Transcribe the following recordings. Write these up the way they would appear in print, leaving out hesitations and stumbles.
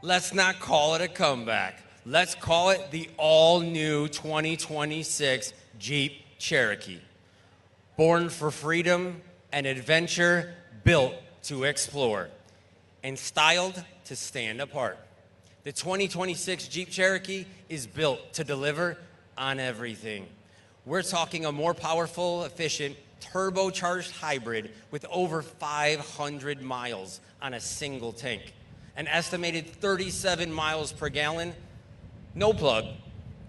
Let's not call it a comeback. Let's call it the all-new 2026 Jeep Cherokee. Born for freedom and adventure, built to explore, and styled to stand apart. The 2026 Jeep Cherokee is built to deliver on everything. We're talking a more powerful, efficient, turbocharged hybrid with over 500 miles on a single tank. An estimated 37 miles per gallon, no plug,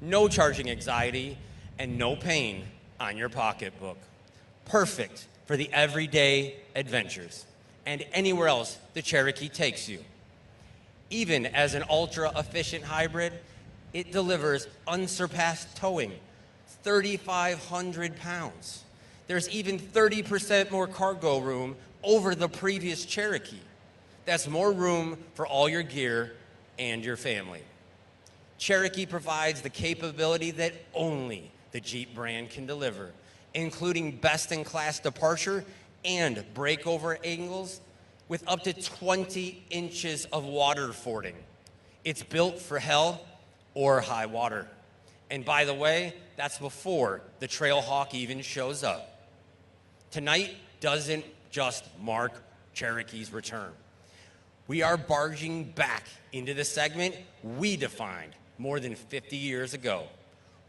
no charging anxiety, and no pain on your pocketbook. Perfect for the everyday adventures and anywhere else the Cherokee takes you. Even as an ultra-efficient hybrid, it delivers unsurpassed towing, 3,500 pounds. There's even 30% more cargo room over the previous Cherokee. That's more room for all your gear and your family. Cherokee provides the capability that only the Jeep brand can deliver, including best-in-class departure and breakover angles with up to 20 inches of water fording. It's built for hell or high water. And by the way, that's before the Trailhawk even shows up. Tonight doesn't just mark Cherokee's return. We are barging back into the segment we defined more than 50 years ago,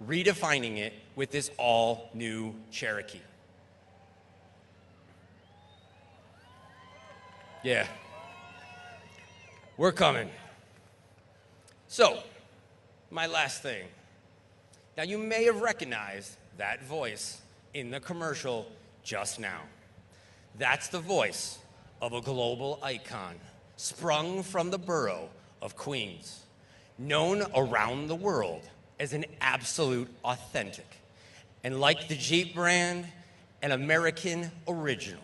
redefining it with this all-new Cherokee. Yeah, we're coming. So, my last thing. Now, you may have recognized that voice in the commercial just now. That's the voice of a global icon, sprung from the borough of Queens, known around the world as an absolute authentic, and like the Jeep brand, an American original,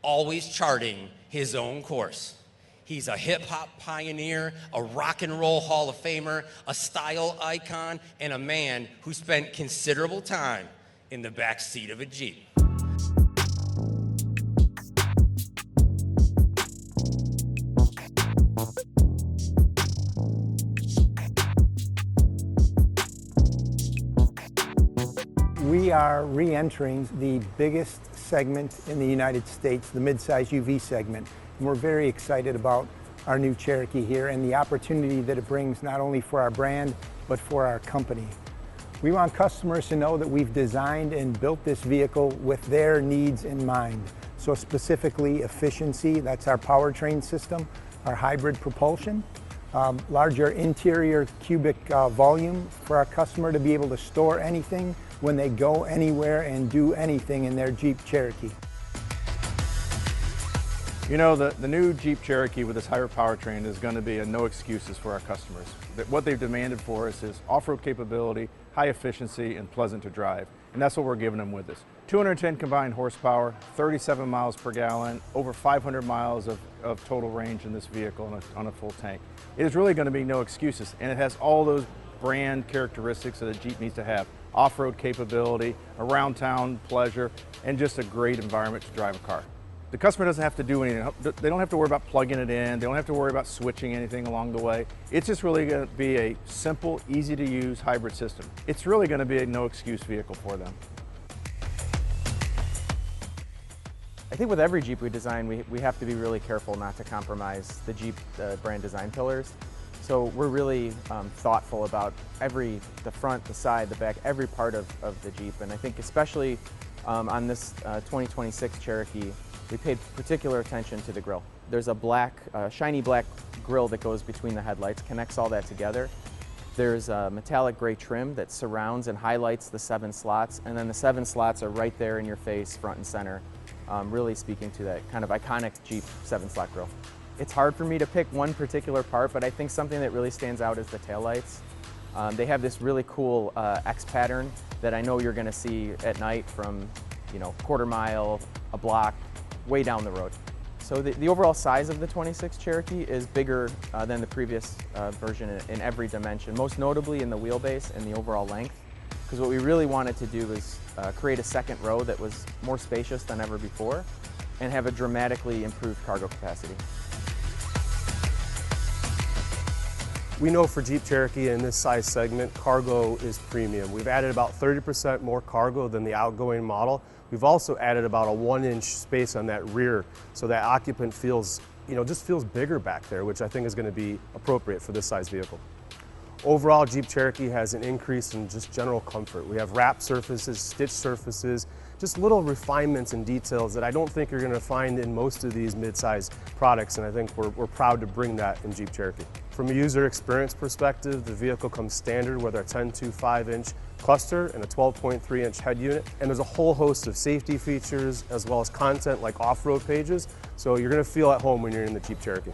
always charting his own course. He's a hip-hop pioneer, a rock and roll Hall of Famer, a style icon, and a man who spent considerable time in the back seat of a Jeep. We are re-entering the biggest segment in the United States, the midsize UV segment. And we're very excited about our new Cherokee here and the opportunity that it brings not only for our brand, but for our company. We want customers to know that we've designed and built this vehicle with their needs in mind. So specifically efficiency, that's our powertrain system, our hybrid propulsion, larger interior cubic volume for our customer to be able to store anything when they go anywhere and do anything in their Jeep Cherokee. You know, the new Jeep Cherokee with this higher powertrain is going to be a no excuses for our customers. What they've demanded for us is off-road capability, high efficiency, and pleasant to drive. And that's what we're giving them with this. 210 combined horsepower, 37 miles per gallon, over 500 miles of total range in this vehicle on a full tank. It is really going to be no excuses, and it has all those brand characteristics that a Jeep needs to have. Off-road capability, around town pleasure, and just a great environment to drive a car. The customer doesn't have to do anything. They don't have to worry about plugging it in. They don't have to worry about switching anything along the way. It's just really going to be a simple, easy to use hybrid system. It's really going to be a no excuse vehicle for them. I think with every Jeep we design, we have to be really careful not to compromise the Jeep brand design pillars. So we're really thoughtful about the front, the side, the back, every part of the Jeep. And I think especially on this 2026 Cherokee, we paid particular attention to the grille. There's a black, shiny black grille that goes between the headlights, connects all that together. There's a metallic gray trim that surrounds and highlights the 7 slots, and then the 7 slots are right there in your face, front and center. really speaking to that kind of iconic Jeep 7-slot grille. It's hard for me to pick one particular part, but I think something that really stands out is the taillights. They have this really cool X pattern that I know you're going to see at night from, quarter mile, a block, way down the road. So the overall size of the 26 Cherokee is bigger than the previous version in every dimension, most notably in the wheelbase and the overall length. Because what we really wanted to do was create a second row that was more spacious than ever before and have a dramatically improved cargo capacity. We know for Jeep Cherokee in this size segment, cargo is premium. We've added about 30% more cargo than the outgoing model. We've also added about a 1-inch space on that rear, so that occupant feels, just feels bigger back there, which I think is going to be appropriate for this size vehicle. Overall, Jeep Cherokee has an increase in just general comfort. We have wrap surfaces, stitch surfaces, just little refinements and details that I don't think you're going to find in most of these mid-size products, and I think we're proud to bring that in Jeep Cherokee. From a user experience perspective, the vehicle comes standard with our 10.25-inch cluster and a 12.3-inch head unit, and there's a whole host of safety features as well as content like off-road pages, so you're going to feel at home when you're in the Jeep Cherokee.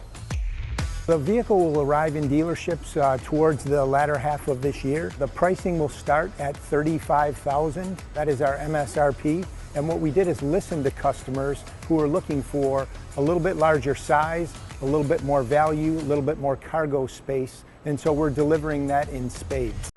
The vehicle will arrive in dealerships towards the latter half of this year. The pricing will start at $35,000. That is our MSRP. And what we did is listen to customers who are looking for a little bit larger size, a little bit more value, a little bit more cargo space. And so we're delivering that in spades.